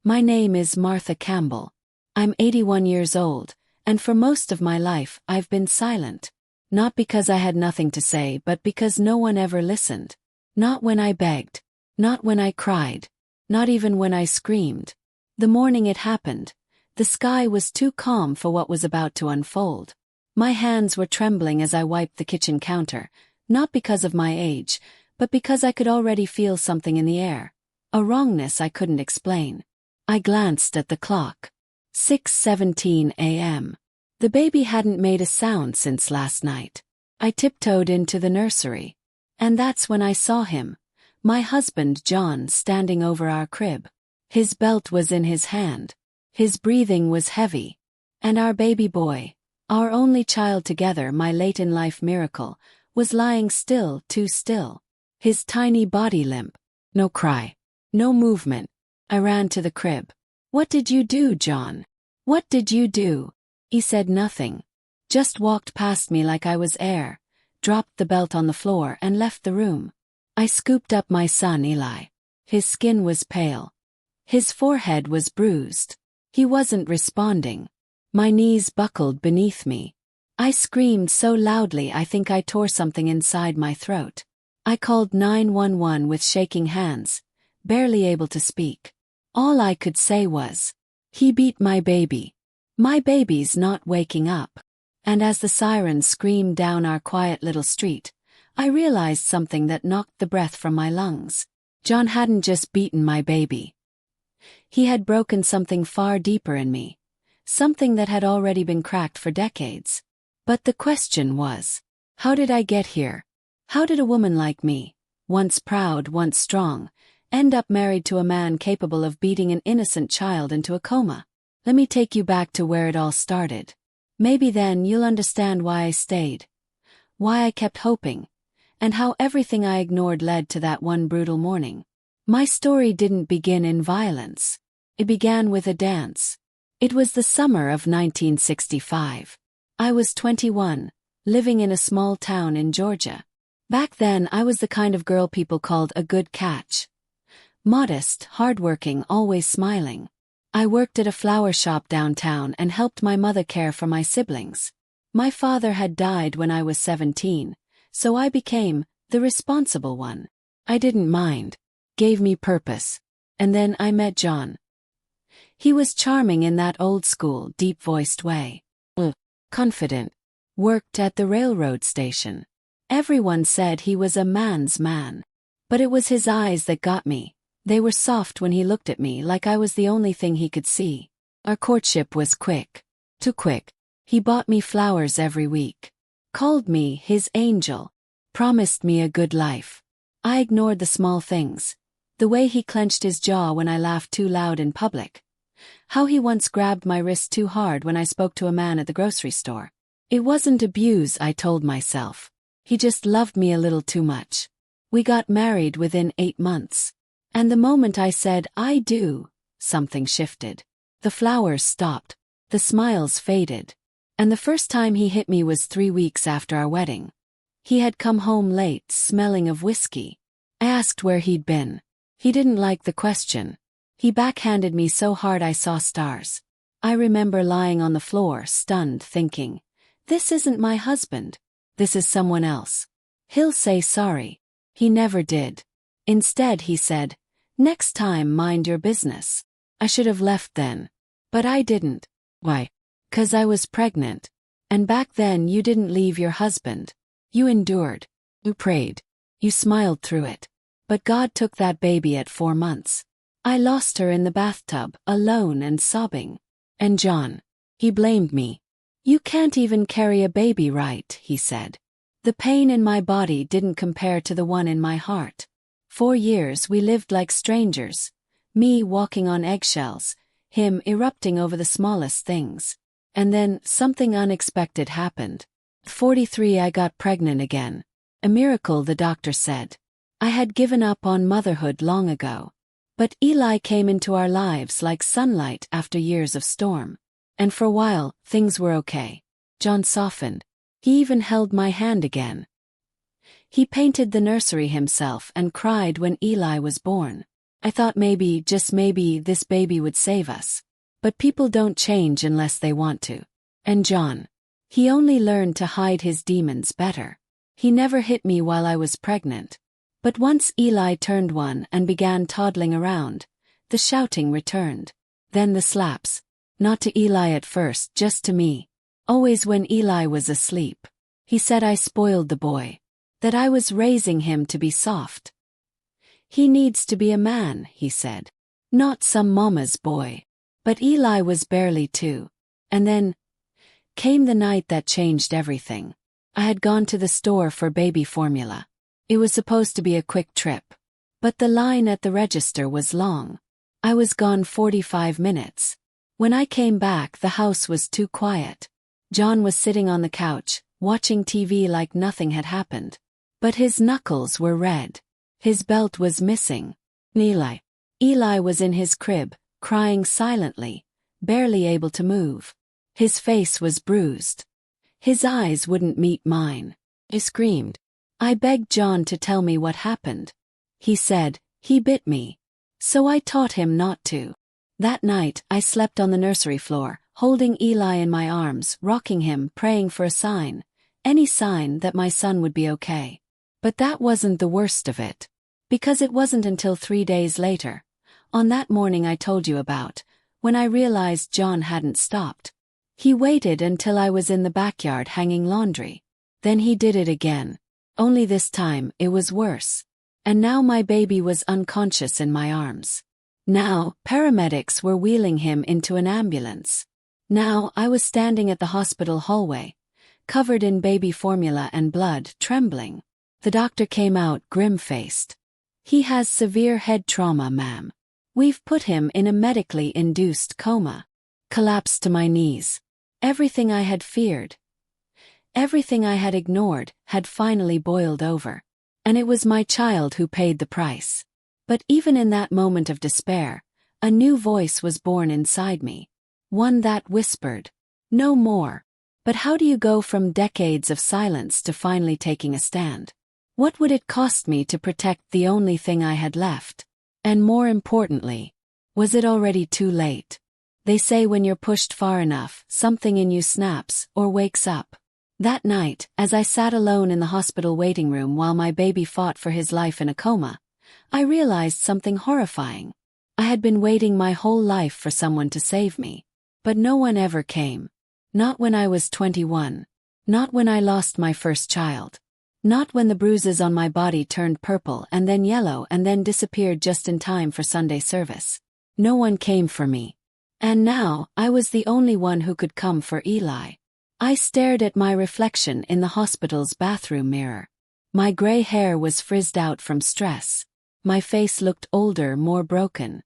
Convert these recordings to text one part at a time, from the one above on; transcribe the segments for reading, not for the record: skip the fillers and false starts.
My name is Martha Campbell. I'm 81 years old, and for most of my life I've been silent. Not because I had nothing to say, but because no one ever listened. Not when I begged. Not when I cried. Not even when I screamed. The morning it happened, the sky was too calm for what was about to unfold. My hands were trembling as I wiped the kitchen counter, not because of my age, but because I could already feel something in the air. A wrongness I couldn't explain. I glanced at the clock. 6:17 a.m. The baby hadn't made a sound since last night. I tiptoed into the nursery. And that's when I saw him, my husband John, standing over our crib. His belt was in his hand. His breathing was heavy. And our baby boy, our only child together, my late-in-life miracle, was lying still, too still. His tiny body limp. No cry. No movement. I ran to the crib. "What did you do, John? What did you do?" He said nothing. Just walked past me like I was air, dropped the belt on the floor and left the room. I scooped up my son Eli. His skin was pale. His forehead was bruised. He wasn't responding. My knees buckled beneath me. I screamed so loudly I think I tore something inside my throat. I called 911 with shaking hands, barely able to speak. All I could say was, "He beat my baby. My baby's not waking up." And as the sirens screamed down our quiet little street, I realized something that knocked the breath from my lungs. John hadn't just beaten my baby. He had broken something far deeper in me, something that had already been cracked for decades. But the question was, how did I get here? How did a woman like me, once proud, once strong, end up married to a man capable of beating an innocent child into a coma? Let me take you back to where it all started. Maybe then you'll understand why I stayed, why I kept hoping, and how everything I ignored led to that one brutal morning. My story didn't begin in violence. It began with a dance. It was the summer of 1965. I was 21, living in a small town in Georgia. Back then I was the kind of girl people called a good catch. Modest, hardworking, always smiling. I worked at a flower shop downtown and helped my mother care for my siblings. My father had died when I was 17, so I became the responsible one. I didn't mind. Gave me purpose. And then I met John. He was charming in that old-school, deep-voiced way. Confident. Worked at the railroad station. Everyone said he was a man's man. But it was his eyes that got me. They were soft when he looked at me, like I was the only thing he could see. Our courtship was quick. Too quick. He bought me flowers every week. Called me his angel. Promised me a good life. I ignored the small things. The way he clenched his jaw when I laughed too loud in public. How he once grabbed my wrist too hard when I spoke to a man at the grocery store. It wasn't abuse, I told myself. He just loved me a little too much. We got married within 8 months. And the moment I said, "I do," something shifted. The flowers stopped. The smiles faded. And the first time he hit me was 3 weeks after our wedding. He had come home late, smelling of whiskey. I asked where he'd been. He didn't like the question. He backhanded me so hard I saw stars. I remember lying on the floor, stunned, thinking, this isn't my husband. This is someone else. He'll say sorry. He never did. Instead, he said, "Next time, mind your business." I should have left then. But I didn't. Why? 'Cause I was pregnant. And back then you didn't leave your husband. You endured. You prayed. You smiled through it. But God took that baby at 4 months. I lost her in the bathtub, alone and sobbing. And John. He blamed me. "You can't even carry a baby right," he said. The pain in my body didn't compare to the one in my heart. 4 years we lived like strangers. Me walking on eggshells, him erupting over the smallest things. And then something unexpected happened. At 43 I got pregnant again. A miracle, the doctor said. I had given up on motherhood long ago. But Eli came into our lives like sunlight after years of storm. And for a while, things were okay. John softened. He even held my hand again. He painted the nursery himself and cried when Eli was born. I thought maybe, just maybe, this baby would save us. But people don't change unless they want to. And John. He only learned to hide his demons better. He never hit me while I was pregnant. But once Eli turned one and began toddling around, the shouting returned. Then the slaps. Not to Eli at first, just to me. Always when Eli was asleep. He said I spoiled the boy. That I was raising him to be soft. He needs to be a man, he said. Not some mama's boy. But Eli was barely 2. And then came the night that changed everything. I had gone to the store for baby formula. It was supposed to be a quick trip. But the line at the register was long. I was gone 45 minutes. When I came back, the house was too quiet. John was sitting on the couch, watching TV like nothing had happened. But his knuckles were red. His belt was missing. Eli was in his crib, crying silently, barely able to move. His face was bruised. His eyes wouldn't meet mine. I screamed. I begged John to tell me what happened. He said, he bit me. So I taught him not to. That night, I slept on the nursery floor, holding Eli in my arms, rocking him, praying for a sign. Any sign that my son would be okay. But that wasn't the worst of it. Because it wasn't until 3 days later, on that morning I told you about, when I realized John hadn't stopped. He waited until I was in the backyard hanging laundry. Then he did it again. Only this time, it was worse. And now my baby was unconscious in my arms. Now, paramedics were wheeling him into an ambulance. Now, I was standing at the hospital hallway, covered in baby formula and blood, trembling. The doctor came out grim-faced. He has severe head trauma, ma'am. We've put him in a medically induced coma. Collapsed to my knees. Everything I had feared, everything I had ignored, had finally boiled over. And it was my child who paid the price. But even in that moment of despair, a new voice was born inside me. One that whispered, no more. But how do you go from decades of silence to finally taking a stand? What would it cost me to protect the only thing I had left? And more importantly, was it already too late? They say when you're pushed far enough, something in you snaps or wakes up. That night, as I sat alone in the hospital waiting room while my baby fought for his life in a coma, I realized something horrifying. I had been waiting my whole life for someone to save me. But no one ever came. Not when I was 21. Not when I lost my first child. Not when the bruises on my body turned purple and then yellow and then disappeared just in time for Sunday service. No one came for me. And now, I was the only one who could come for Eli. I stared at my reflection in the hospital's bathroom mirror. My gray hair was frizzed out from stress. My face looked older, more broken.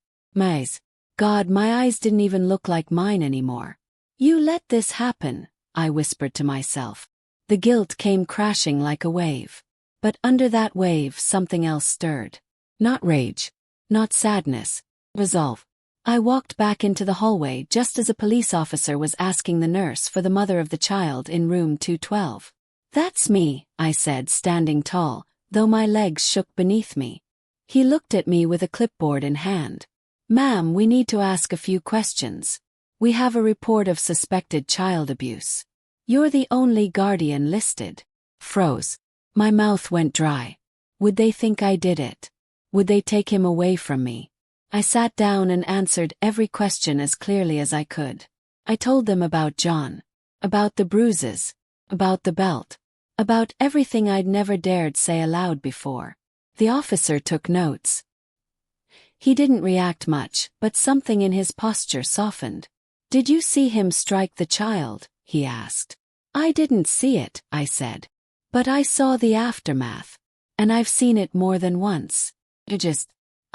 God, my eyes didn't even look like mine anymore. You let this happen, I whispered to myself. The guilt came crashing like a wave. But under that wave, something else stirred. Not rage. Not sadness. Resolve. I walked back into the hallway just as a police officer was asking the nurse for the mother of the child in room 212. That's me, I said, standing tall, though my legs shook beneath me. He looked at me with a clipboard in hand. Ma'am, we need to ask a few questions. We have a report of suspected child abuse. You're the only guardian listed. Froze. My mouth went dry. Would they think I did it? Would they take him away from me? I sat down and answered every question as clearly as I could. I told them about John. About the bruises. About the belt. About everything I'd never dared say aloud before. The officer took notes. He didn't react much, but something in his posture softened. Did you see him strike the child? He asked. I didn't see it, I said. But I saw the aftermath. And I've seen it more than once.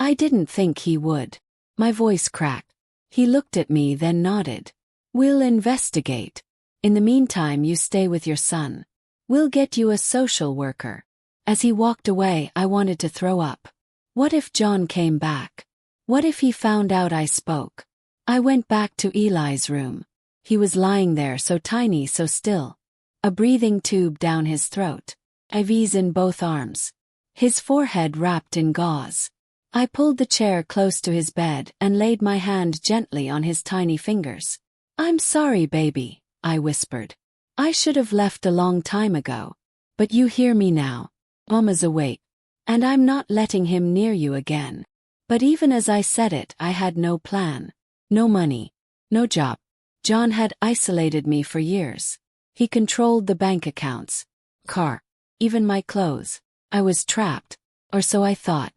I didn't think he would. My voice cracked. He looked at me, then nodded. We'll investigate. In the meantime, you stay with your son. We'll get you a social worker. As he walked away, I wanted to throw up. What if John came back? What if he found out I spoke? I went back to Eli's room. He was lying there, so tiny, so still. A breathing tube down his throat. IVs in both arms. His forehead wrapped in gauze. I pulled the chair close to his bed and laid my hand gently on his tiny fingers. "I'm sorry, baby," I whispered. "I should have left a long time ago. But you hear me now. Mama's awake. And I'm not letting him near you again." But even as I said it, I had no plan. No money. No job. John had isolated me for years. He controlled the bank accounts, car, even my clothes. I was trapped. Or so I thought.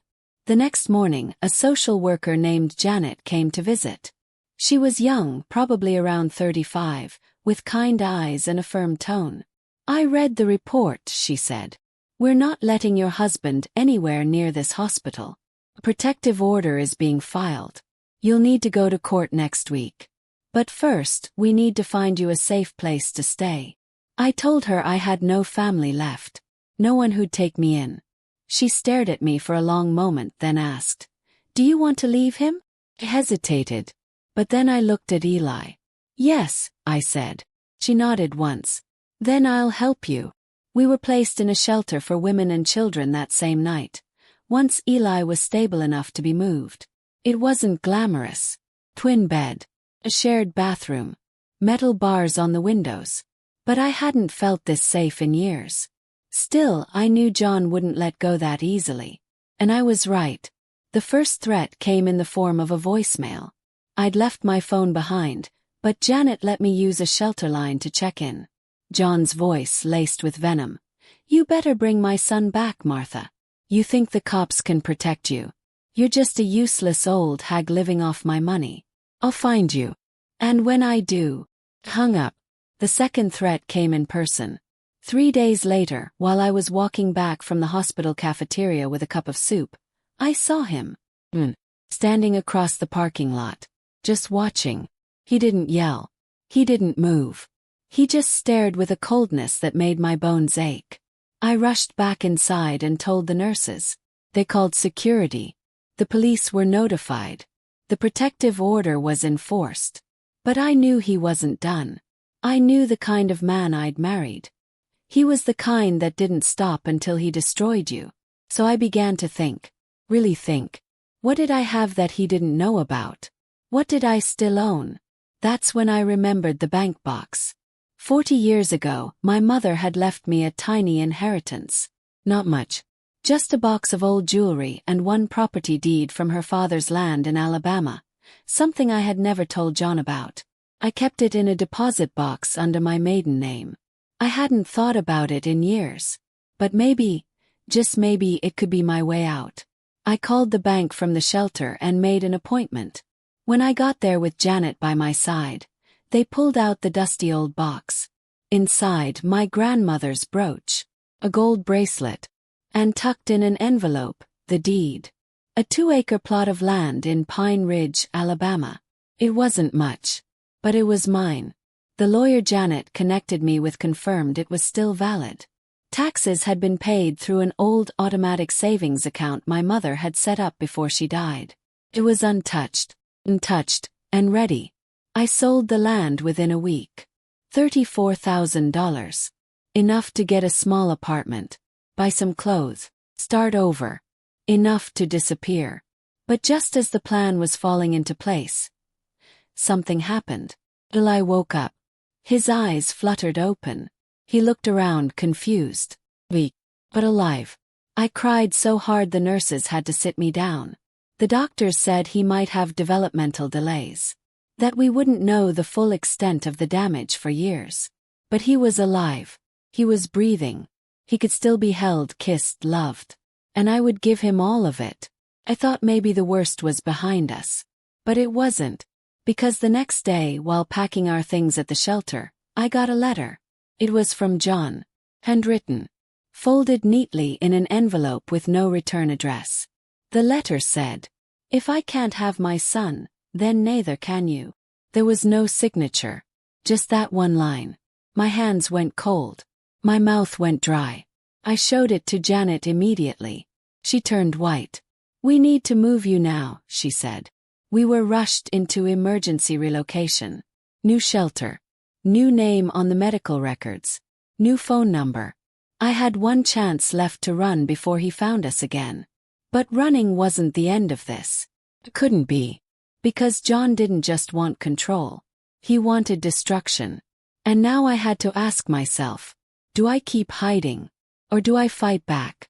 The next morning, a social worker named Janet came to visit. She was young, probably around 35, with kind eyes and a firm tone. "I read the report," she said. "We're not letting your husband anywhere near this hospital. A protective order is being filed. You'll need to go to court next week. But first, we need to find you a safe place to stay." I told her I had no family left. No one who'd take me in. She stared at me for a long moment, then asked, "Do you want to leave him?" I hesitated. But then I looked at Eli. "Yes," I said. She nodded once. "Then I'll help you." We were placed in a shelter for women and children that same night. Once Eli was stable enough to be moved. It wasn't glamorous. Twin bed. A shared bathroom. Metal bars on the windows. But I hadn't felt this safe in years. Still, I knew John wouldn't let go that easily. And I was right. The first threat came in the form of a voicemail. I'd left my phone behind, but Janet let me use a shelter line to check in. John's voice laced with venom. "You better bring my son back, Martha. You think the cops can protect you? You're just a useless old hag living off my money. I'll find you. And when I do..." Hung up. The second threat came in person. 3 days later, while I was walking back from the hospital cafeteria with a cup of soup, I saw him. Standing across the parking lot. Just watching. He didn't yell. He didn't move. He just stared with a coldness that made my bones ache. I rushed back inside and told the nurses. They called security. The police were notified. The protective order was enforced. But I knew he wasn't done. I knew the kind of man I'd married. He was the kind that didn't stop until he destroyed you. So I began to think. Really think. What did I have that he didn't know about? What did I still own? That's when I remembered the bank box. 40 years ago, my mother had left me a tiny inheritance. Not much. Just a box of old jewelry and one property deed from her father's land in Alabama. Something I had never told John about. I kept it in a deposit box under my maiden name. I hadn't thought about it in years. But maybe, just maybe it could be my way out. I called the bank from the shelter and made an appointment. When I got there with Janet by my side, they pulled out the dusty old box. Inside, my grandmother's brooch, a gold bracelet, and tucked in an envelope, the deed. A 2-acre plot of land in Pine Ridge, Alabama. It wasn't much, but it was mine. The lawyer Janet connected me with confirmed it was still valid. Taxes had been paid through an old automatic savings account my mother had set up before she died. It was untouched, and ready. I sold the land within a week. $34,000. Enough to get a small apartment, buy some clothes, start over. Enough to disappear. But just as the plan was falling into place, something happened. Eli woke up. His eyes fluttered open. He looked around, confused. Weak, but alive. I cried so hard the nurses had to sit me down. The doctors said he might have developmental delays. That we wouldn't know the full extent of the damage for years. But he was alive. He was breathing. He could still be held, kissed, loved. And I would give him all of it. I thought maybe the worst was behind us. But it wasn't. Because the next day, while packing our things at the shelter, I got a letter. It was from John. Handwritten. Folded neatly in an envelope with no return address. The letter said, "If I can't have my son, then neither can you." There was no signature. Just that one line. My hands went cold. My mouth went dry. I showed it to Janet immediately. She turned white. "We need to move you now," she said. We were rushed into emergency relocation. New shelter. New name on the medical records. New phone number. I had one chance left to run before he found us again. But running wasn't the end of this. It couldn't be. Because John didn't just want control. He wanted destruction. And now I had to ask myself, do I keep hiding? Or do I fight back?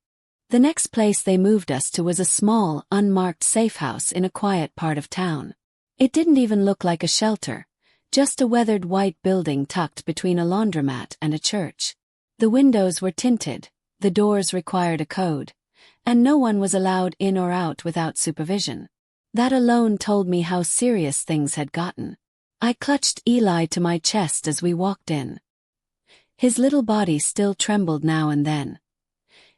The next place they moved us to was a small, unmarked safe house in a quiet part of town. It didn't even look like a shelter, just a weathered white building tucked between a laundromat and a church. The windows were tinted, the doors required a code, and no one was allowed in or out without supervision. That alone told me how serious things had gotten. I clutched Eli to my chest as we walked in. His little body still trembled now and then,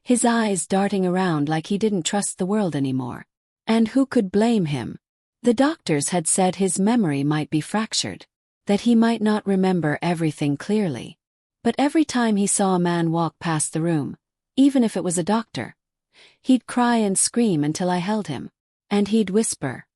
his eyes darting around like he didn't trust the world anymore. And who could blame him? The doctors had said his memory might be fractured, that he might not remember everything clearly. But every time he saw a man walk past the room, even if it was a doctor, he'd cry and scream until I held him. And he'd whisper,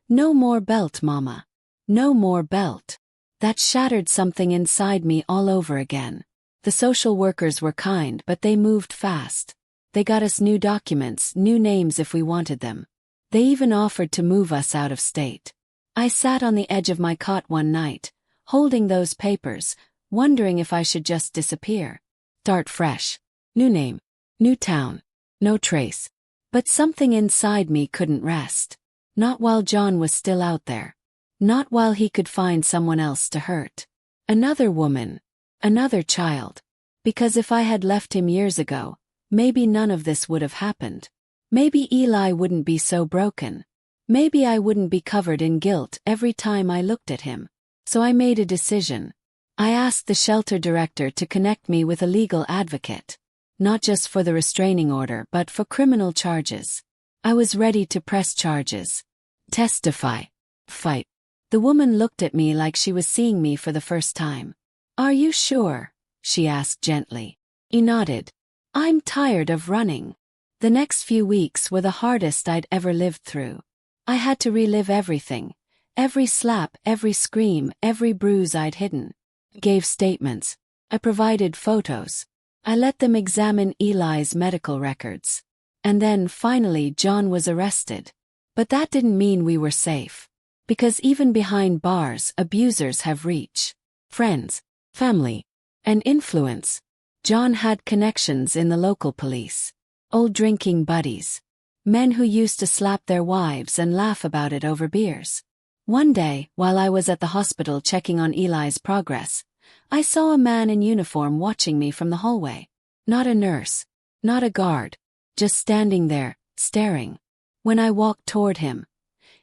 "No more belt, Mama. No more belt." That shattered something inside me all over again. The social workers were kind, but they moved fast. They got us new documents, new names if we wanted them. They even offered to move us out of state. I sat on the edge of my cot one night, holding those papers, wondering if I should just disappear. Start fresh. New name. New town. No trace. But something inside me couldn't rest. Not while John was still out there. Not while he could find someone else to hurt. Another woman. Another child. Because if I had left him years ago, maybe none of this would have happened. Maybe Eli wouldn't be so broken. Maybe I wouldn't be covered in guilt every time I looked at him. So I made a decision. I asked the shelter director to connect me with a legal advocate. Not just for the restraining order but for criminal charges. I was ready to press charges. Testify. Fight. The woman looked at me like she was seeing me for the first time. "Are you sure?" she asked gently. I nodded. "I'm tired of running." The next few weeks were the hardest I'd ever lived through. I had to relive everything. Every slap, every scream, every bruise I'd hidden. I gave statements. I provided photos. I let them examine Eli's medical records. And then, finally, John was arrested. But that didn't mean we were safe. Because even behind bars, abusers have reach. Friends, family, and influence. John had connections in the local police. Old drinking buddies. Men who used to slap their wives and laugh about it over beers. One day, while I was at the hospital checking on Eli's progress, I saw a man in uniform watching me from the hallway. Not a nurse. Not a guard. Just standing there, staring. When I walked toward him,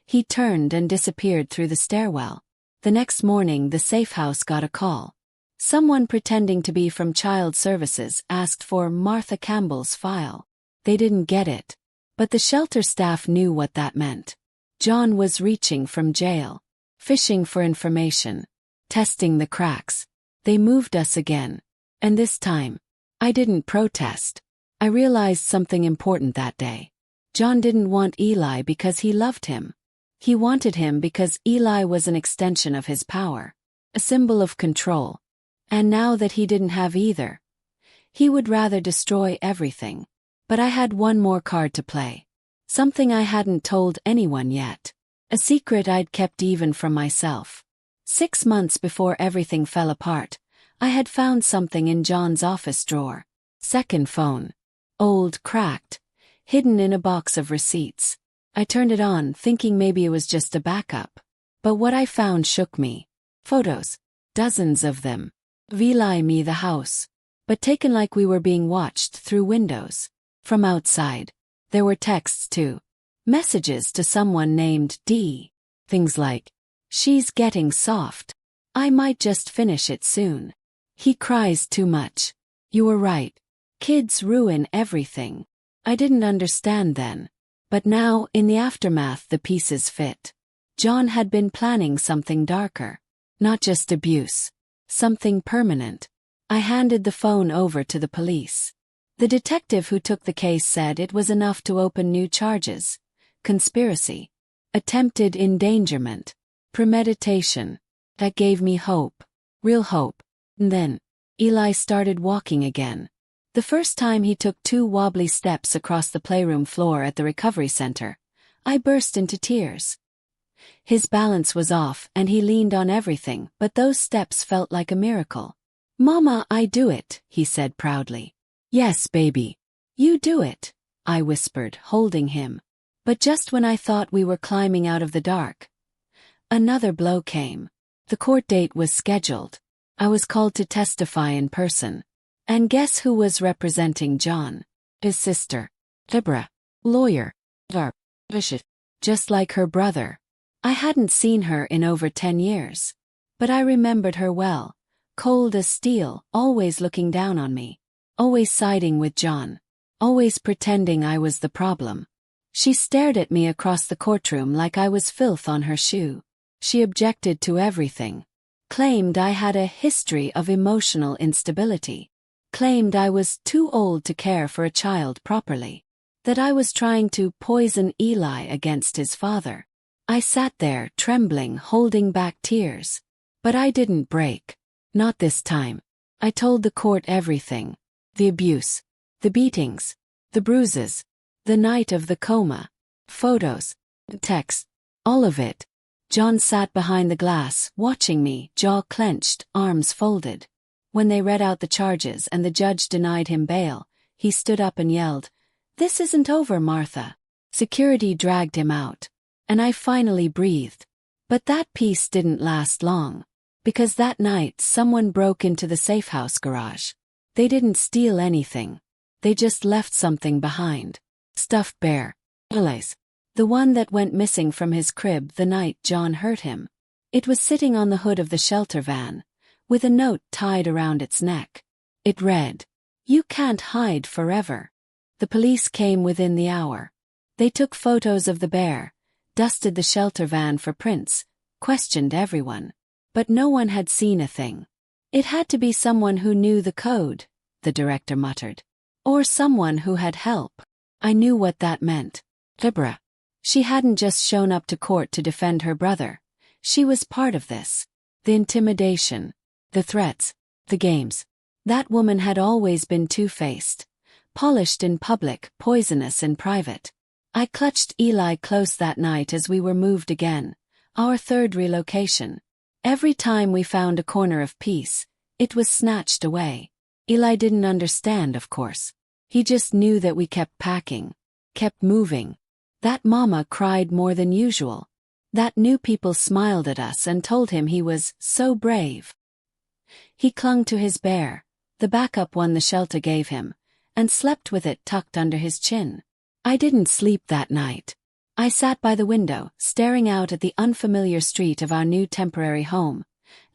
he turned and disappeared through the stairwell. The next morning, the safe house got a call. Someone pretending to be from Child Services asked for Martha Campbell's file. They didn't get it. But the shelter staff knew what that meant. John was reaching from jail. Fishing for information. Testing the cracks. They moved us again. And this time, I didn't protest. I realized something important that day. John didn't want Eli because he loved him. He wanted him because Eli was an extension of his power. A symbol of control. And now that he didn't have either, he would rather destroy everything. But I had one more card to play. Something I hadn't told anyone yet. A secret I'd kept even from myself. 6 months before everything fell apart, I had found something in John's office drawer. Second phone. Old, cracked, hidden in a box of receipts. I turned it on, thinking maybe it was just a backup. But what I found shook me. Photos. Dozens of them. Eli me the house. But taken like we were being watched through windows. From outside. There were texts too. Messages to someone named D. Things like, "She's getting soft. I might just finish it soon. He cries too much. You were right. Kids ruin everything." I didn't understand then. But now, in the aftermath, the pieces fit. John had been planning something darker. Not just abuse. Something permanent. I handed the phone over to the police. The detective who took the case said it was enough to open new charges. Conspiracy. Attempted endangerment. Premeditation. That gave me hope. Real hope. And then, Eli started walking again. The first time he took 2 wobbly steps across the playroom floor at the recovery center, I burst into tears. His balance was off and he leaned on everything, but those steps felt like a miracle. "Mama, I do it," he said proudly. "Yes, baby. You do it," I whispered, holding him. But just when I thought we were climbing out of the dark, another blow came. The court date was scheduled. I was called to testify in person. And guess who was representing John? His sister, Deborah, lawyer, Bishop, just like her brother. I hadn't seen her in over 10 years. But I remembered her well, cold as steel, always looking down on me, always siding with John, always pretending I was the problem. She stared at me across the courtroom like I was filth on her shoe. She objected to everything, claimed I had a history of emotional instability, claimed I was too old to care for a child properly, that I was trying to poison Eli against his father. I sat there, trembling, holding back tears. But I didn't break. Not this time. I told the court everything. The abuse, the beatings, the bruises, the night of the coma, photos, texts, all of it. John sat behind the glass, watching me, jaw clenched, arms folded. When they read out the charges and the judge denied him bail, he stood up and yelled, "This isn't over, Martha." Security dragged him out. And I finally breathed. But that peace didn't last long. Because that night someone broke into the safe house garage. They didn't steal anything. They just left something behind. Stuffed bear. Eli's. The one that went missing from his crib the night John hurt him. It was sitting on the hood of the shelter van, with a note tied around its neck. It read, "You can't hide forever." The police came within the hour. They took photos of the bear, dusted the shelter van for prints, questioned everyone. But no one had seen a thing. "It had to be someone who knew the code," the director muttered. "Or someone who had help." I knew what that meant. Deborah. She hadn't just shown up to court to defend her brother. She was part of this. The intimidation, the threats, the games. That woman had always been two-faced. Polished in public, poisonous in private. I clutched Eli close that night as we were moved again. Our third relocation. Every time we found a corner of peace, it was snatched away. Eli didn't understand, of course. He just knew that we kept packing, kept moving. That mama cried more than usual. That new people smiled at us and told him he was so brave. He clung to his bear, the backup one the shelter gave him, and slept with it tucked under his chin. I didn't sleep that night. I sat by the window, staring out at the unfamiliar street of our new temporary home,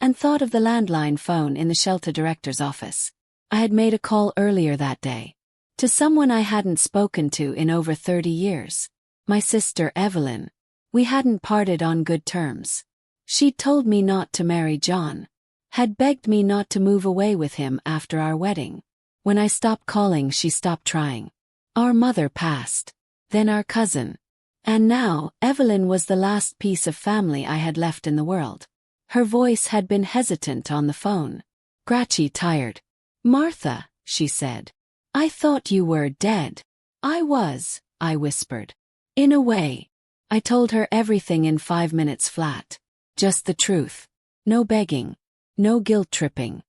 and thought of the landline phone in the shelter director's office. I had made a call earlier that day. To someone I hadn't spoken to in over 30 years. My sister Evelyn. We hadn't parted on good terms. She'd told me not to marry John. Had begged me not to move away with him after our wedding. When I stopped calling, she stopped trying. Our mother passed. Then our cousin. And now, Evelyn was the last piece of family I had left in the world. Her voice had been hesitant on the phone. Scratchy, tired. "Martha," she said. "I thought you were dead." "I was," I whispered. "In a way." I told her everything in 5 minutes flat. Just the truth. No begging. No guilt-tripping.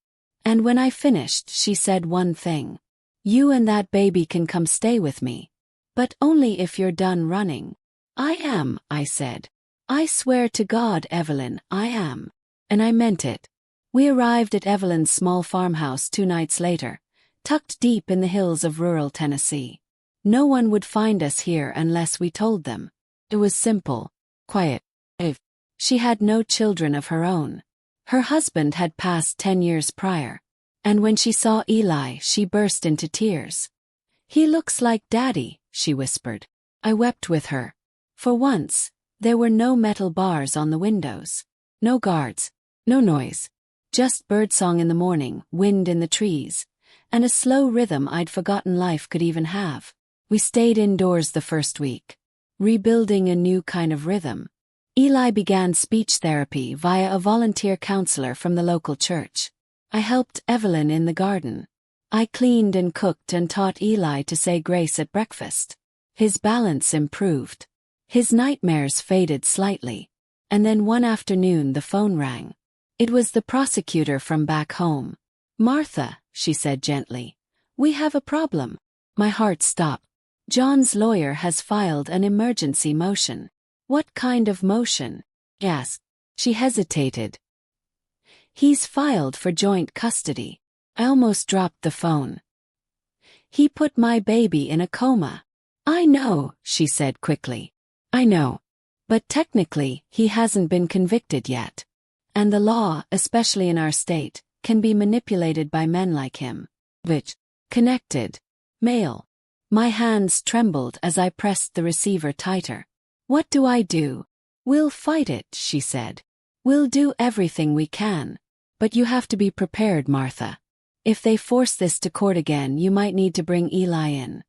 And when I finished, she said one thing. "You and that baby can come stay with me. But only if you're done running." "I am," I said. "I swear to God, Evelyn, I am." And I meant it. We arrived at Evelyn's small farmhouse 2 nights later, tucked deep in the hills of rural Tennessee. No one would find us here unless we told them. It was simple, quiet. She had no children of her own. Her husband had passed 10 years prior. And when she saw Eli, she burst into tears. "He looks like Daddy," she whispered. I wept with her. For once, there were no metal bars on the windows. No guards. No noise. Just birdsong in the morning, wind in the trees, and a slow rhythm I'd forgotten life could even have. We stayed indoors the first week, rebuilding a new kind of rhythm. Eli began speech therapy via a volunteer counselor from the local church. I helped Evelyn in the garden. I cleaned and cooked and taught Eli to say grace at breakfast. His balance improved. His nightmares faded slightly. And then one afternoon the phone rang. It was the prosecutor from back home. "Martha," she said gently, "we have a problem." My heart stopped. "John's lawyer has filed an emergency motion." "What kind of motion?" I asked. She hesitated. "He's filed for joint custody." I almost dropped the phone. "He put my baby in a coma." "I know," she said quickly. "I know. But technically, he hasn't been convicted yet. And the law, especially in our state, can be manipulated by men like him." Which? Connected. Male. My hands trembled as I pressed the receiver tighter. "What do I do?" "We'll fight it," she said. "We'll do everything we can. But you have to be prepared, Martha. If they force this to court again, you might need to bring Eli in.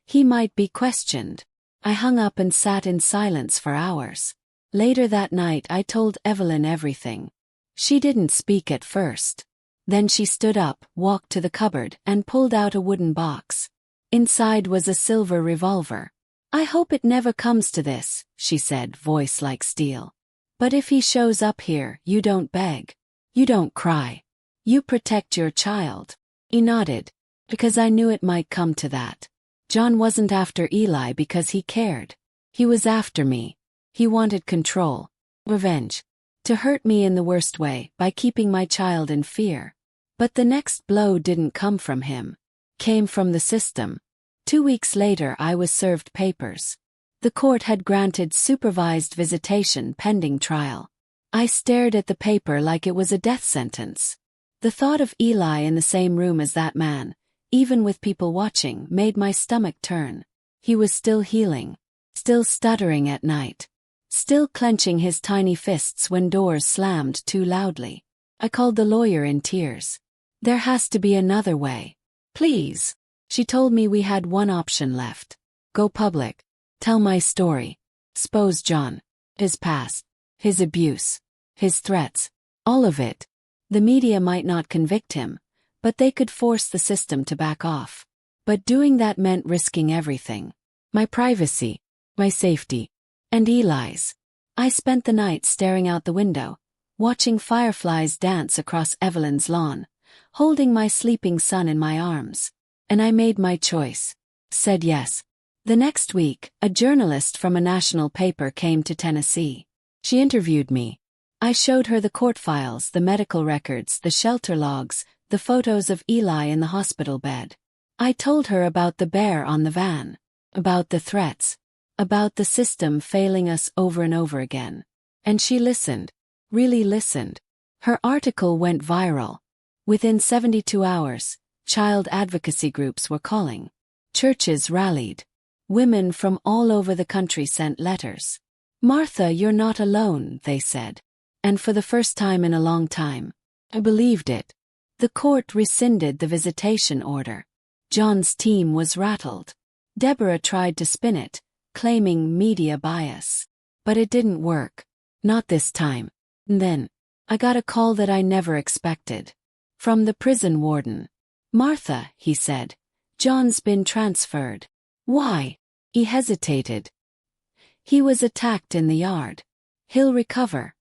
He might be questioned." I hung up and sat in silence for hours. Later that night I told Evelyn everything. She didn't speak at first. Then she stood up, walked to the cupboard, and pulled out a wooden box. Inside was a silver revolver. "I hope it never comes to this," she said, voice like steel. "But if he shows up here, you don't beg. You don't cry. You protect your child." He nodded. "Because I knew it might come to that. John wasn't after Eli because he cared. He was after me. He wanted control. Revenge. To hurt me in the worst way, by keeping my child in fear. But the next blow didn't come from him. Came from the system." 2 weeks later I was served papers. The court had granted supervised visitation pending trial. I stared at the paper like it was a death sentence. The thought of Eli in the same room as that man, even with people watching, made my stomach turn. He was still healing. Still stuttering at night. Still clenching his tiny fists when doors slammed too loudly. I called the lawyer in tears. "There has to be another way. Please." She told me we had one option left. Go public. Tell my story. Expose John. His past. His abuse. His threats. All of it. The media might not convict him, but they could force the system to back off. But doing that meant risking everything. My privacy. My safety. And Eli's. I spent the night staring out the window, watching fireflies dance across Evelyn's lawn, holding my sleeping son in my arms. And I made my choice. Said yes. The next week, a journalist from a national paper came to Tennessee. She interviewed me. I showed her the court files, the medical records, the shelter logs, the photos of Eli in the hospital bed. I told her about the bear on the van. About the threats. About the system failing us over and over again. And she listened. Really listened. Her article went viral. Within 72 hours, child advocacy groups were calling. Churches rallied. Women from all over the country sent letters. "Martha, you're not alone," they said. And for the first time in a long time, I believed it. The court rescinded the visitation order. John's team was rattled. Deborah tried to spin it, claiming media bias. But it didn't work. Not this time. And then, I got a call that I never expected. From the prison warden. "Martha," he said, "John's been transferred." "Why?" He hesitated. "He was attacked in the yard. He'll recover.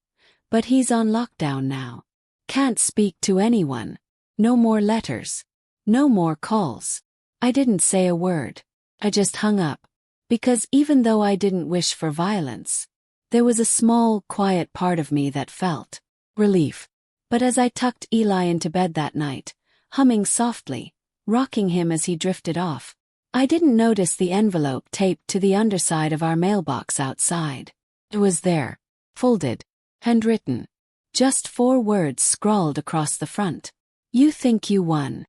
But he's on lockdown now. Can't speak to anyone. No more letters. No more calls." I didn't say a word. I just hung up. Because even though I didn't wish for violence, there was a small, quiet part of me that felt relief. But as I tucked Eli into bed that night, humming softly, rocking him as he drifted off, I didn't notice the envelope taped to the underside of our mailbox outside. It was there, folded, handwritten. Just 4 words scrawled across the front. "You think you won."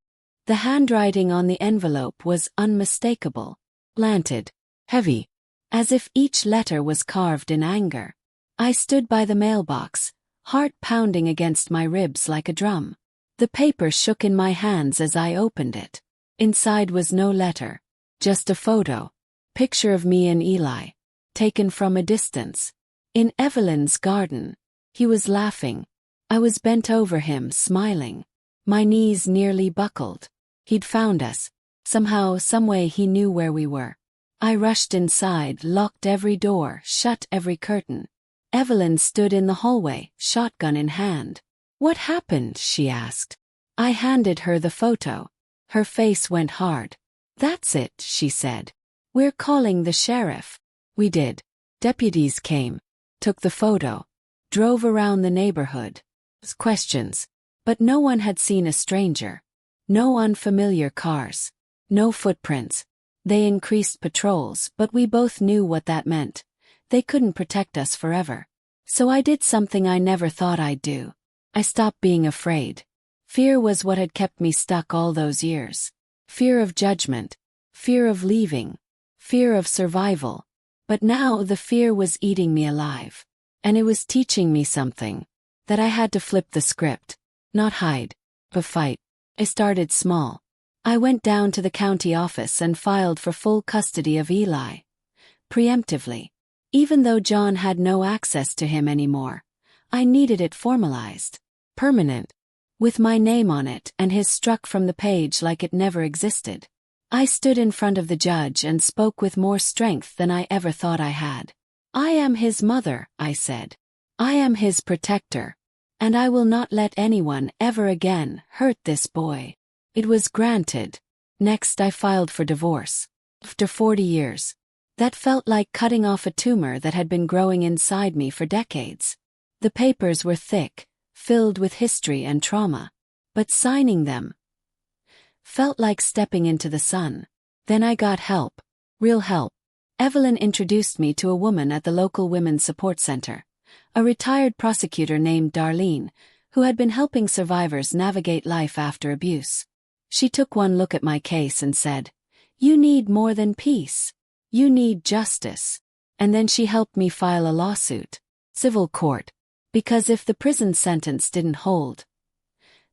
The handwriting on the envelope was unmistakable. Planted. Heavy. As if each letter was carved in anger. I stood by the mailbox, heart pounding against my ribs like a drum. The paper shook in my hands as I opened it. Inside was no letter. Just a photo. Picture of me and Eli. Taken from a distance. In Evelyn's garden. He was laughing. I was bent over him, smiling. My knees nearly buckled. He'd found us. Somehow, someway he knew where we were. I rushed inside, locked every door, shut every curtain. Evelyn stood in the hallway, shotgun in hand. "What happened?" she asked. I handed her the photo. Her face went hard. "That's it," she said. "We're calling the sheriff." We did. Deputies came, took the photo, drove around the neighborhood. Questions. But no one had seen a stranger. No unfamiliar cars. No footprints. They increased patrols, but we both knew what that meant. They couldn't protect us forever. So I did something I never thought I'd do. I stopped being afraid. Fear was what had kept me stuck all those years. Fear of judgment. Fear of leaving. Fear of survival. But now the fear was eating me alive. And it was teaching me something. That I had to flip the script. Not hide, but fight. I started small. I went down to the county office and filed for full custody of Eli. Preemptively. Even though John had no access to him anymore. I needed it formalized. Permanent. With my name on it and his struck from the page like it never existed. I stood in front of the judge and spoke with more strength than I ever thought I had. "I am his mother," I said. "I am his protector. And I will not let anyone ever again hurt this boy." It was granted. Next I filed for divorce. After 40 years. That felt like cutting off a tumor that had been growing inside me for decades. The papers were thick, filled with history and trauma. But signing them felt like stepping into the sun. Then I got help. Real help. Evelyn introduced me to a woman at the local women's support center. A retired prosecutor named Darlene, who had been helping survivors navigate life after abuse. She took one look at my case and said, "You need more than peace. You need justice." And then she helped me file a lawsuit. Civil court. Because if the prison sentence didn't hold,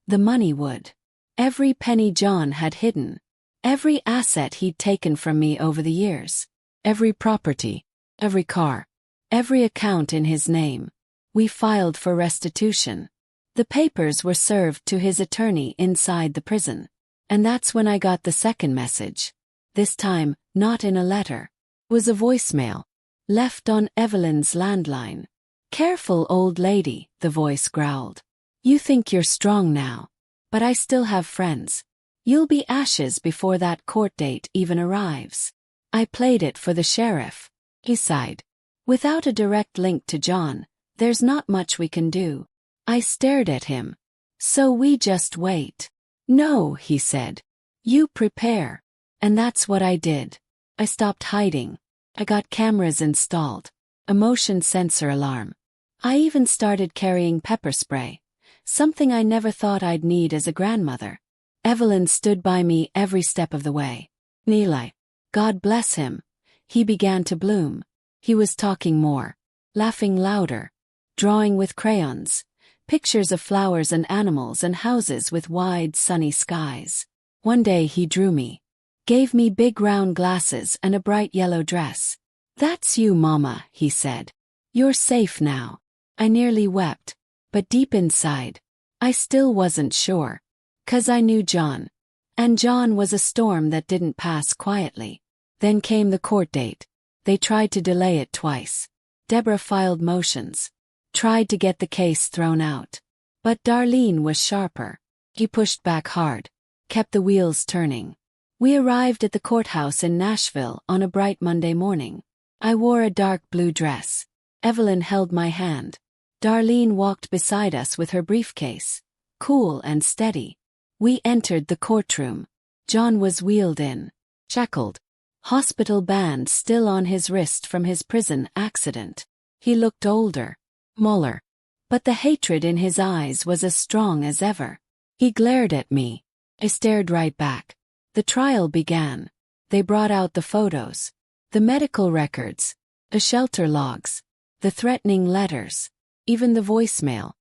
the money would. Every penny John had hidden. Every asset he'd taken from me over the years. Every property. Every car. Every account in his name. We filed for restitution. The papers were served to his attorney inside the prison. And that's when I got the second message. This time, not in a letter. It was a voicemail. Left on Evelyn's landline. "Careful, old lady," the voice growled. "You think you're strong now. But I still have friends. You'll be ashes before that court date even arrives." I played it for the sheriff. He sighed. "Without a direct link to John, there's not much we can do." I stared at him. "So we just wait." "No," he said. "You prepare." And that's what I did. I stopped hiding. I got cameras installed. A motion sensor alarm. I even started carrying pepper spray. Something I never thought I'd need as a grandmother. Evelyn stood by me every step of the way. Eli. God bless him. He began to bloom. He was talking more. Laughing louder. Drawing with crayons. Pictures of flowers and animals and houses with wide, sunny skies. One day he drew me. Gave me big round glasses and a bright yellow dress. "That's you, Mama," he said. "You're safe now." I nearly wept. But deep inside, I still wasn't sure. 'Cause I knew John. And John was a storm that didn't pass quietly. Then came the court date. They tried to delay it twice. Deborah filed motions. Tried to get the case thrown out. But Darlene was sharper. He pushed back hard. Kept the wheels turning. We arrived at the courthouse in Nashville on a bright Monday morning. I wore a dark blue dress. Evelyn held my hand. Darlene walked beside us with her briefcase. Cool and steady. We entered the courtroom. John was wheeled in. Shackled. Hospital band still on his wrist from his prison accident. He looked older. Smaller. But the hatred in his eyes was as strong as ever. He glared at me. I stared right back. The trial began. They brought out the photos. The medical records. The shelter logs. The threatening letters. Even the voicemail.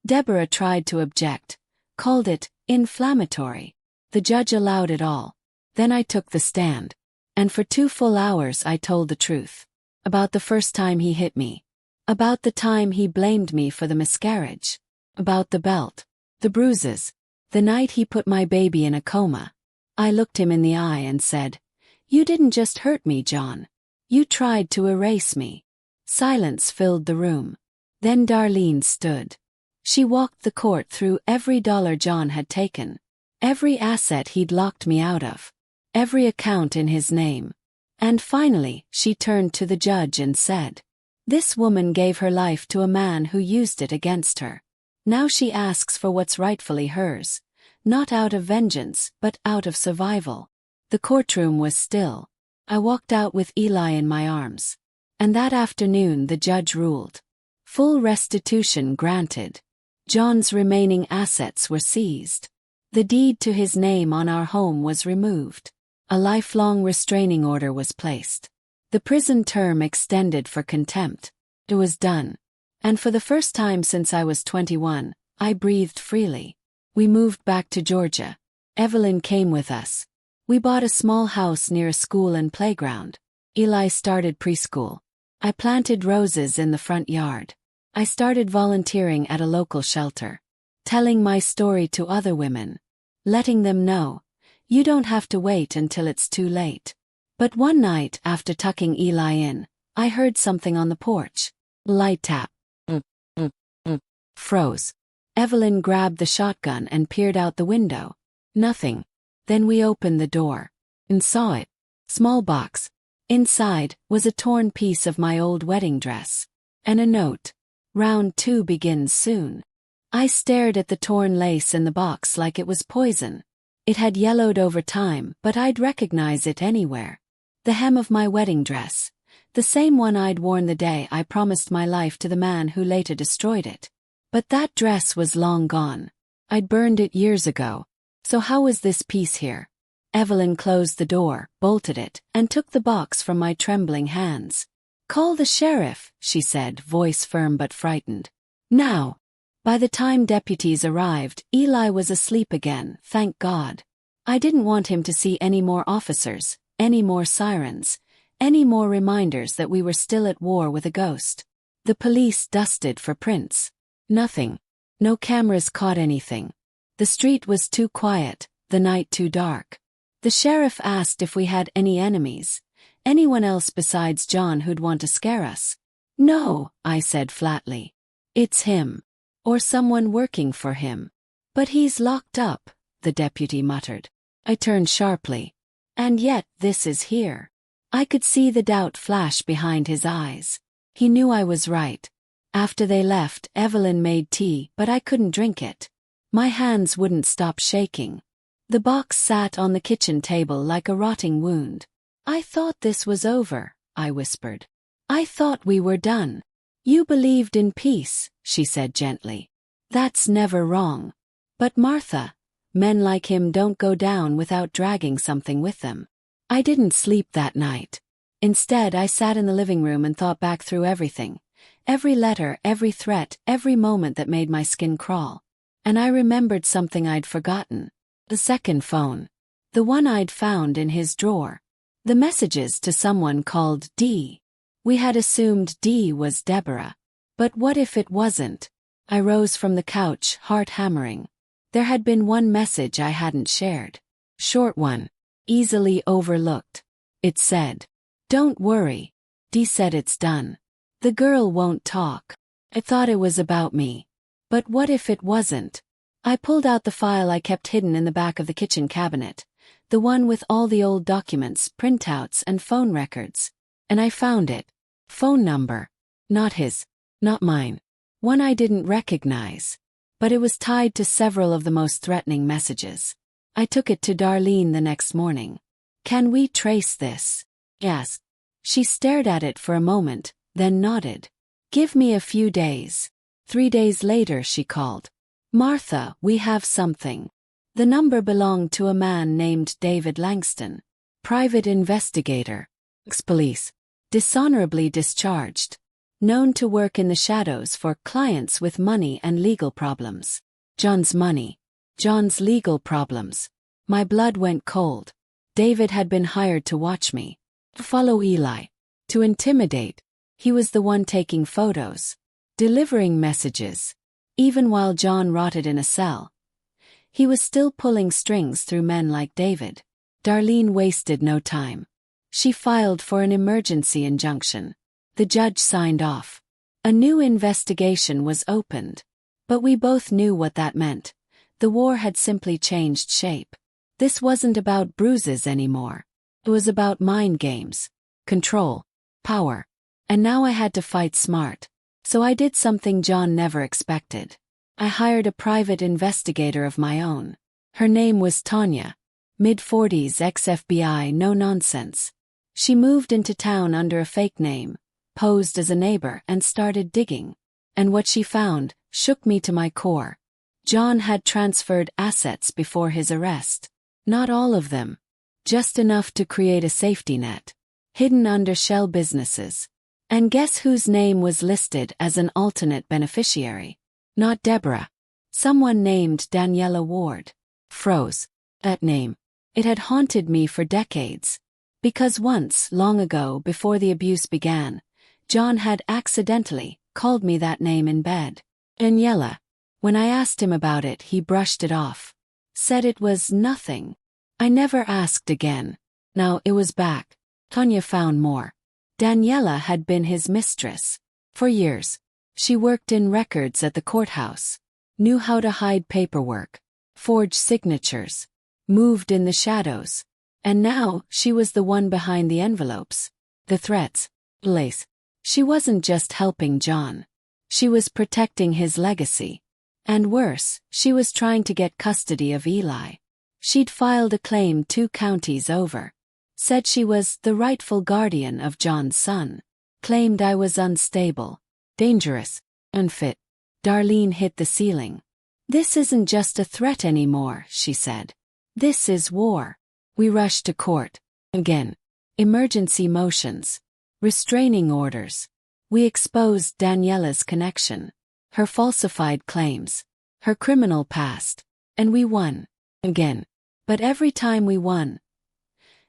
Deborah tried to object. Called it inflammatory. The judge allowed it all. Then I took the stand. And for 2 full hours I told the truth. About the first time he hit me. About the time he blamed me for the miscarriage. About the belt. The bruises. The night he put my baby in a coma. I looked him in the eye and said, "You didn't just hurt me, John. You tried to erase me." Silence filled the room. Then Darlene stood. She walked the court through every dollar John had taken, every asset he'd locked me out of, every account in his name. And finally, she turned to the judge and said, "This woman gave her life to a man who used it against her. Now she asks for what's rightfully hers, not out of vengeance, but out of survival." The courtroom was still. I walked out with Eli in my arms. And that afternoon the judge ruled. Full restitution granted. John's remaining assets were seized. The deed to his name on our home was removed. A lifelong restraining order was placed. The prison term extended for contempt. It was done. And for the first time since I was 21, I breathed freely. We moved back to Georgia. Evelyn came with us. We bought a small house near a school and playground. Eli started preschool. I planted roses in the front yard. I started volunteering at a local shelter, telling my story to other women, letting them know, you don't have to wait until it's too late. But one night after tucking Eli in, I heard something on the porch. Light tap. Froze. Evelyn grabbed the shotgun and peered out the window. Nothing. Then we opened the door and saw it. Small box. Inside was a torn piece of my old wedding dress. And a note. "Round 2 begins soon." I stared at the torn lace in the box like it was poison. It had yellowed over time, but I'd recognize it anywhere. The hem of my wedding dress. The same one I'd worn the day I promised my life to the man who later destroyed it. But that dress was long gone. I'd burned it years ago. So how was this piece here? Evelyn closed the door, bolted it, and took the box from my trembling hands. "Call the sheriff," she said, voice firm but frightened. "Now." By the time deputies arrived, Eli was asleep again, thank God. I didn't want him to see any more officers, any more sirens, any more reminders that we were still at war with a ghost. The police dusted for prints. Nothing. No cameras caught anything. The street was too quiet, the night too dark. The sheriff asked if we had any enemies, anyone else besides John who'd want to scare us. "No," I said flatly. "It's him. Or someone working for him." "But he's locked up," the deputy muttered. I turned sharply. "And yet this is here." I could see the doubt flash behind his eyes. He knew I was right. After they left, Evelyn made tea, but I couldn't drink it. My hands wouldn't stop shaking. The box sat on the kitchen table like a rotting wound. "I thought this was over," I whispered. "I thought we were done." "You believed in peace," she said gently. "That's never wrong. But Martha, men like him don't go down without dragging something with them." I didn't sleep that night. Instead, I sat in the living room and thought back through everything. Every letter, every threat, every moment that made my skin crawl. And I remembered something I'd forgotten. The second phone. The one I'd found in his drawer. The messages to someone called Dee. We had assumed Dee was Deborah. But what if it wasn't? I rose from the couch, heart hammering. There had been one message I hadn't shared. Short one. Easily overlooked. It said, "Don't worry. Dee said it's done. The girl won't talk." I thought it was about me. But what if it wasn't? I pulled out the file I kept hidden in the back of the kitchen cabinet. The one with all the old documents, printouts, and phone records. And I found it. Phone number. Not his. Not mine. One I didn't recognize. But it was tied to several of the most threatening messages. I took it to Darlene the next morning. "Can we trace this?" Yes. She stared at it for a moment, then nodded. "Give me a few days." 3 days later she called. "Martha, we have something." The number belonged to a man named David Langston. Private investigator. Ex-police. Dishonorably discharged. Known to work in the shadows for clients with money and legal problems. John's money. John's legal problems. My blood went cold. David had been hired to watch me. To follow Eli. To intimidate. He was the one taking photos. Delivering messages. Even while John rotted in a cell. He was still pulling strings through men like David. Darlene wasted no time. She filed for an emergency injunction. The judge signed off. A new investigation was opened. But we both knew what that meant. The war had simply changed shape. This wasn't about bruises anymore. It was about mind games, control, power. And now I had to fight smart. So I did something John never expected. I hired a private investigator of my own. Her name was Tanya. Mid-40s ex-FBI, no nonsense. She moved into town under a fake name, posed as a neighbor and started digging. And what she found shook me to my core. John had transferred assets before his arrest. Not all of them. Just enough to create a safety net. Hidden under shell businesses. And guess whose name was listed as an alternate beneficiary? Not Deborah. Someone named Daniela Ward. Froze. That name. It had haunted me for decades. Because once, long ago, before the abuse began, John had accidentally called me that name in bed. Daniela. When I asked him about it, he brushed it off. Said it was nothing. I never asked again. Now it was back. Tanya found more. Daniela had been his mistress. For years. She worked in records at the courthouse. Knew how to hide paperwork. Forge signatures. Moved in the shadows. And now, she was the one behind the envelopes. The threats. Lace. She wasn't just helping John. She was protecting his legacy. And worse, she was trying to get custody of Eli. She'd filed a claim 2 counties over. Said she was the rightful guardian of John's son. Claimed I was unstable. Dangerous. Unfit. Darlene hit the ceiling. This isn't just a threat anymore, she said. This is war. We rushed to court. Again. Emergency motions. Restraining orders. We exposed Daniela's connection. Her falsified claims. Her criminal past. And we won. Again. But every time we won,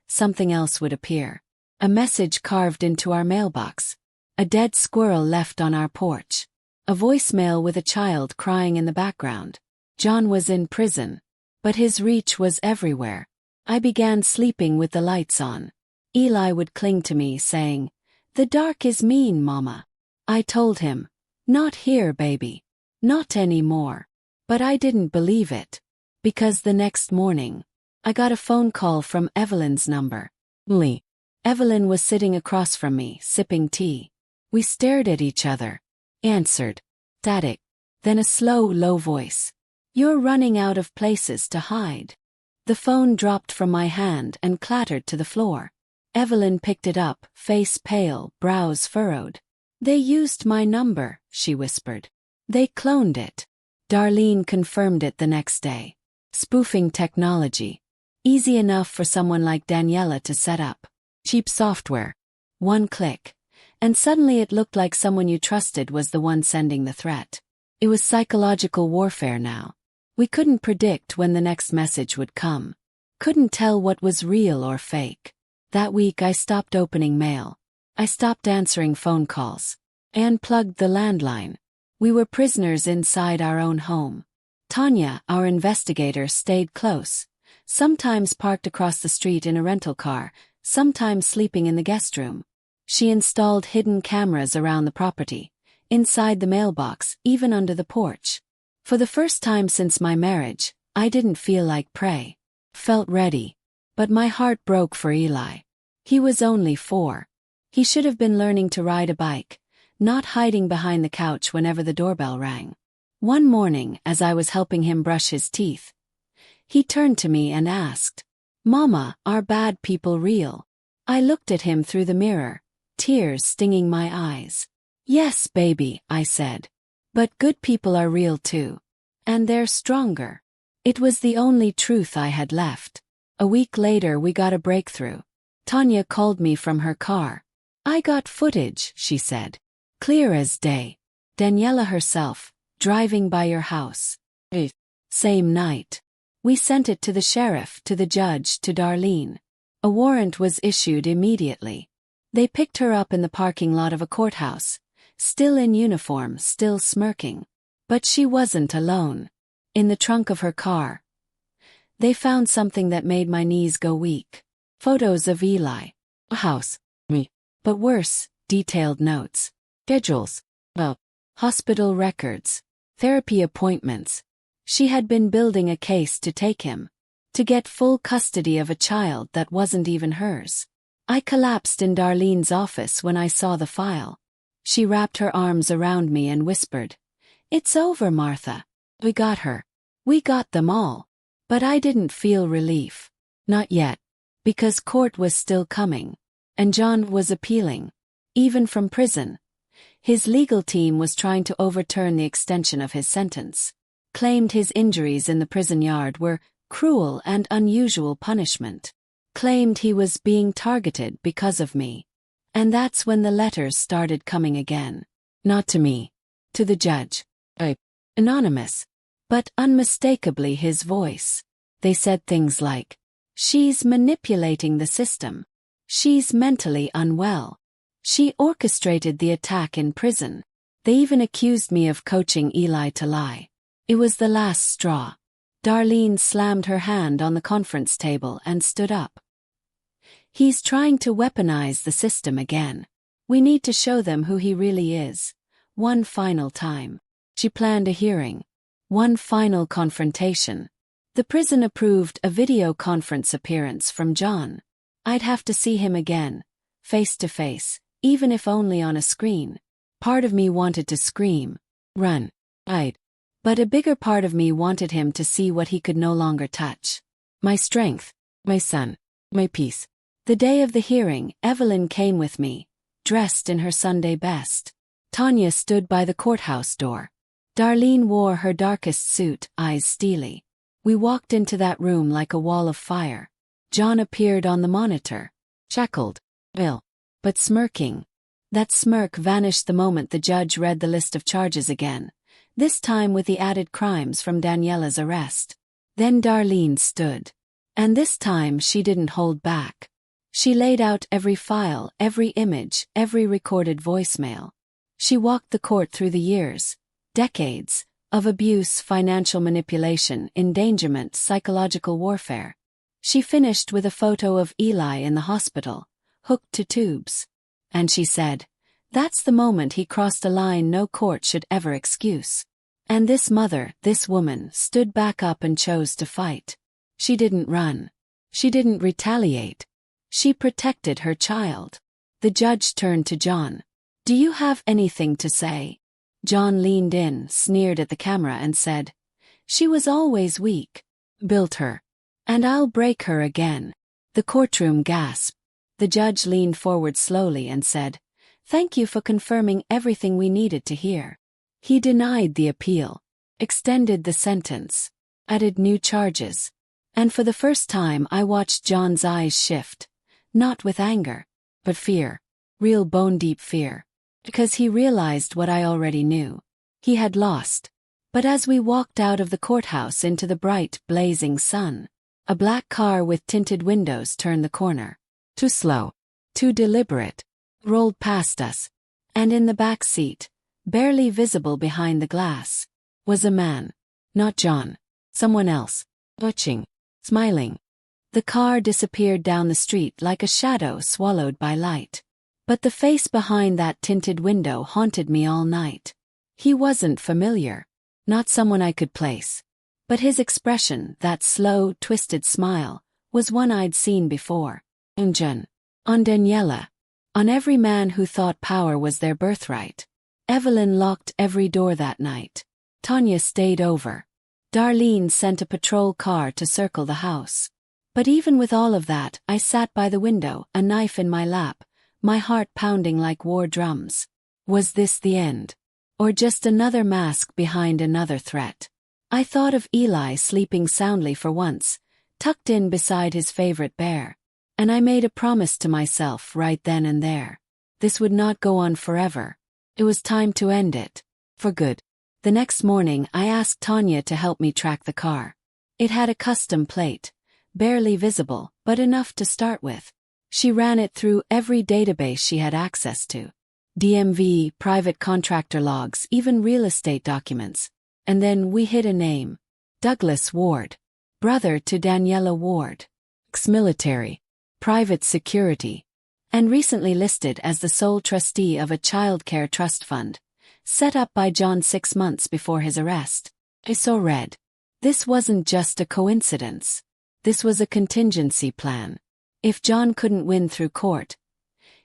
something else would appear. A message carved into our mailbox. A dead squirrel left on our porch. A voicemail with a child crying in the background. John was in prison. But his reach was everywhere. I began sleeping with the lights on. Eli would cling to me, saying, "The dark is mean, Mama." I told him, "Not here, baby. Not anymore." But I didn't believe it. Because the next morning, I got a phone call from Evelyn's number. Lee. Evelyn was sitting across from me, sipping tea. We stared at each other. Answered. Static. Then a slow, low voice. "You're running out of places to hide." The phone dropped from my hand and clattered to the floor. Evelyn picked it up, face pale, brows furrowed. "They used my number," she whispered. "They cloned it." Darlene confirmed it the next day. Spoofing technology. Easy enough for someone like Daniela to set up. Cheap software. One click. And suddenly it looked like someone you trusted was the one sending the threat. It was psychological warfare now. We couldn't predict when the next message would come. Couldn't tell what was real or fake. That week I stopped opening mail. I stopped answering phone calls. I unplugged the landline. We were prisoners inside our own home. Tanya, our investigator, stayed close. Sometimes parked across the street in a rental car, sometimes sleeping in the guest room. She installed hidden cameras around the property, inside the mailbox, even under the porch. For the first time since my marriage, I didn't feel like prey. Felt ready. But my heart broke for Eli. He was only 4. He should have been learning to ride a bike, not hiding behind the couch whenever the doorbell rang. One morning, as I was helping him brush his teeth, he turned to me and asked, "Mama, are bad people real?" I looked at him through the mirror, tears stinging my eyes. "Yes, baby," I said. "But good people are real too. And they're stronger." It was the only truth I had left. A week later we got a breakthrough. Tanya called me from her car. "I got footage," she said. "Clear as day. Daniela herself, driving by your house." Same night. We sent it to the sheriff, to the judge, to Darlene. A warrant was issued immediately. They picked her up in the parking lot of a courthouse. Still in uniform, still smirking. But she wasn't alone. In the trunk of her car, They found something that made my knees go weak. Photos of Eli. A house. Me. But worse, detailed notes. Schedules. Hospital records. Therapy appointments. She had been building a case to take him. To get full custody of a child that wasn't even hers. I collapsed in Darlene's office when I saw the file. She wrapped her arms around me and whispered, "It's over, Martha. We got her. We got them all." But I didn't feel relief. Not yet. Because court was still coming. And John was appealing. Even from prison. His legal team was trying to overturn the extension of his sentence. Claimed his injuries in the prison yard were cruel and unusual punishment. Claimed he was being targeted because of me. And that's when the letters started coming again. Not to me. To the judge. Anonymous. But unmistakably his voice. They said things like, "She's manipulating the system. She's mentally unwell. She orchestrated the attack in prison." They even accused me of coaching Eli to lie. It was the last straw. Darlene slammed her hand on the conference table and stood up. "He's trying to weaponize the system again. We need to show them who he really is. One final time." She planned a hearing. One final confrontation. The prison approved a video conference appearance from John. I'd have to see him again, face to face, even if only on a screen. Part of me wanted to scream, run, hide. But a bigger part of me wanted him to see what he could no longer touch. My strength, my son, my peace. The day of the hearing, Evelyn came with me, dressed in her Sunday best. Tanya stood by the courthouse door. Darlene wore her darkest suit, eyes steely. We walked into that room like a wall of fire. John appeared on the monitor. Shackled. Ill. But smirking. That smirk vanished the moment the judge read the list of charges again, this time with the added crimes from Daniela's arrest. Then Darlene stood. And this time she didn't hold back. She laid out every file, every image, every recorded voicemail. She walked the court through the years, decades, of abuse, financial manipulation, endangerment, psychological warfare. She finished with a photo of Eli in the hospital, hooked to tubes. And she said, "That's the moment he crossed a line no court should ever excuse." And this mother, this woman, stood back up and chose to fight. She didn't run. She didn't retaliate. She protected her child. The judge turned to John. "Do you have anything to say?" John leaned in, sneered at the camera and said, "She was always weak. Built her. And I'll break her again." The courtroom gasped. The judge leaned forward slowly and said, "Thank you for confirming everything we needed to hear." He denied the appeal, extended the sentence, added new charges. And for the first time I watched John's eyes shift. Not with anger, but fear. Real bone-deep fear. Because he realized what I already knew. He had lost. But as we walked out of the courthouse into the bright, blazing sun, a black car with tinted windows turned the corner. Too slow. Too deliberate. Rolled past us. And in the back seat, barely visible behind the glass, was a man. Not John. Someone else. Watching. Smiling. The car disappeared down the street like a shadow swallowed by light. But the face behind that tinted window haunted me all night. He wasn't familiar. Not someone I could place. But his expression, that slow, twisted smile, was one I'd seen before. On John. On Daniela. On every man who thought power was their birthright. Evelyn locked every door that night. Tanya stayed over. Darlene sent a patrol car to circle the house. But even with all of that, I sat by the window, a knife in my lap, my heart pounding like war drums. Was this the end? Or just another mask behind another threat? I thought of Eli sleeping soundly for once, tucked in beside his favorite bear. And I made a promise to myself right then and there. This would not go on forever. It was time to end it. For good. The next morning I asked Tanya to help me track the car. It had a custom plate. Barely visible, but enough to start with. She ran it through every database she had access to. DMV, private contractor logs, even real estate documents. And then we hit a name. Douglas Ward. brother to Daniela Ward, ex-military, private security, and recently listed as the sole trustee of a child care trust fund, set up by John 6 months before his arrest. I so read. This wasn't just a coincidence. This was a contingency plan. If John couldn't win through court,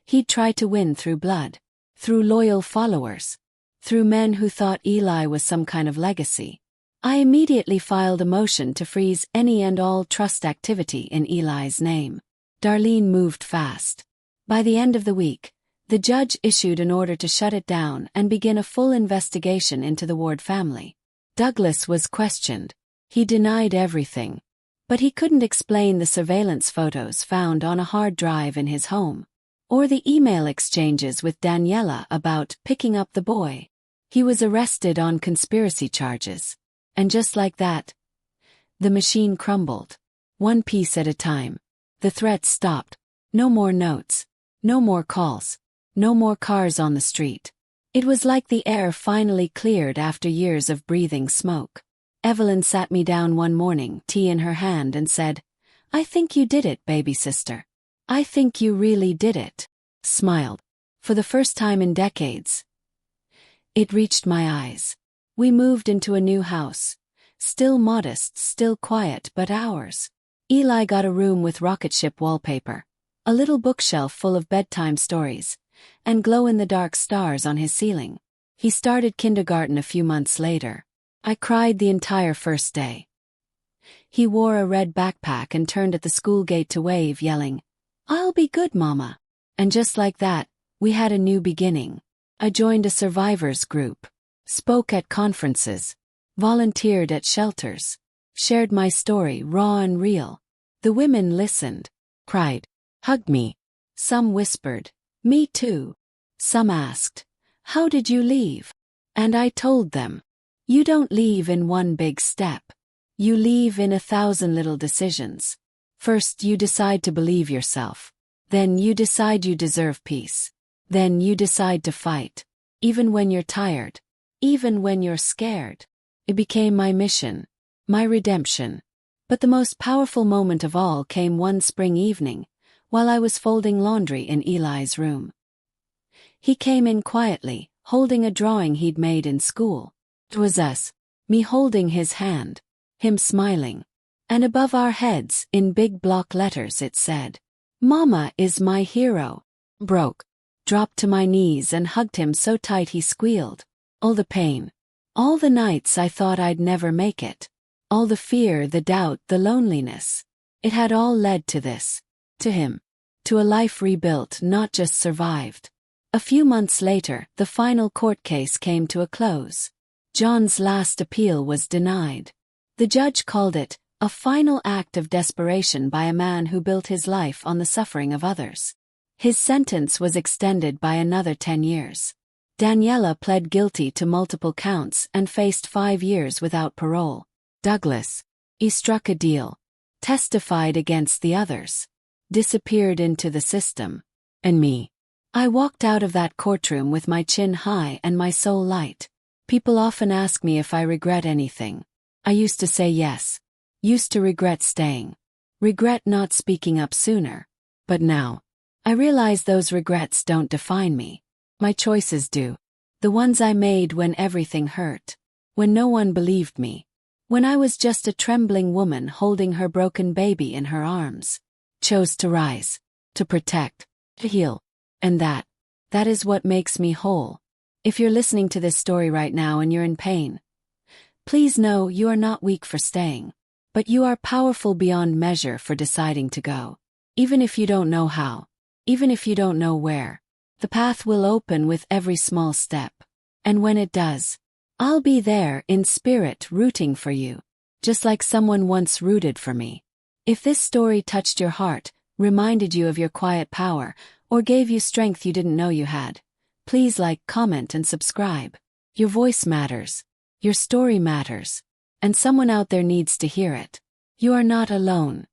he'd try to win through blood, through loyal followers, through men who thought Eli was some kind of legacy. I immediately filed a motion to freeze any and all trust activity in Eli's name. Darlene moved fast. By the end of the week, the judge issued an order to shut it down and begin a full investigation into the Ward family. Douglas was questioned. He denied everything. But he couldn't explain the surveillance photos found on a hard drive in his home, or the email exchanges with Daniela about picking up the boy. He was arrested on conspiracy charges. And just like that, the machine crumbled. One piece at a time. The threats stopped. No more notes. No more calls. No more cars on the street. It was like the air finally cleared after years of breathing smoke. Evelyn sat me down one morning, tea in her hand, and said, "I think you did it, baby sister. I think you really did it." Smiled. For the first time in decades. It reached my eyes. We moved into a new house. Still modest, still quiet, but ours. Eli got a room with rocket ship wallpaper, a little bookshelf full of bedtime stories, and glow-in-the-dark stars on his ceiling. He started kindergarten a few months later. I cried the entire first day. He wore a red backpack and turned at the school gate to wave, yelling, "I'll be good, Mama." And just like that, we had a new beginning. I joined a survivors group, spoke at conferences, volunteered at shelters, shared my story raw and real. The women listened, cried, hugged me. Some whispered, "Me too." Some asked, "How did you leave?" And I told them, "You don't leave in one big step. You leave in 1,000 little decisions. First you decide to believe yourself. Then you decide you deserve peace. Then you decide to fight. Even when you're tired. Even when you're scared." It became my mission. My redemption. But the most powerful moment of all came one spring evening, while I was folding laundry in Eli's room. He came in quietly, holding a drawing he'd made in school. It was us. Me holding his hand. Him smiling. And above our heads, in big block letters, it said, "Mama is my hero." Broke. Dropped to my knees and hugged him so tight he squealed. All the pain. All the nights I thought I'd never make it. All the fear, the doubt, the loneliness. It had all led to this. To him. To a life rebuilt, not just survived. A few months later, the final court case came to a close. John's last appeal was denied. The judge called it a final act of desperation by a man who built his life on the suffering of others. His sentence was extended by another 10 years. Daniela pled guilty to multiple counts and faced 5 years without parole. Douglas, he struck a deal, testified against the others, disappeared into the system. And me. I walked out of that courtroom with my chin high and my soul light. People often ask me if I regret anything. I used to say yes. Used to regret staying. Regret not speaking up sooner. But now, I realize those regrets don't define me. My choices do. The ones I made when everything hurt. When no one believed me. When I was just a trembling woman holding her broken baby in her arms. Chose to rise. To protect. To heal. And that is what makes me whole. If you're listening to this story right now and you're in pain, please know you are not weak for staying. But you are powerful beyond measure for deciding to go. Even if you don't know how. Even if you don't know where. The path will open with every small step. And when it does, I'll be there in spirit rooting for you. Just like someone once rooted for me. If this story touched your heart, reminded you of your quiet power, or gave you strength you didn't know you had, please like, comment, and subscribe. Your voice matters. Your story matters. And someone out there needs to hear it. You are not alone.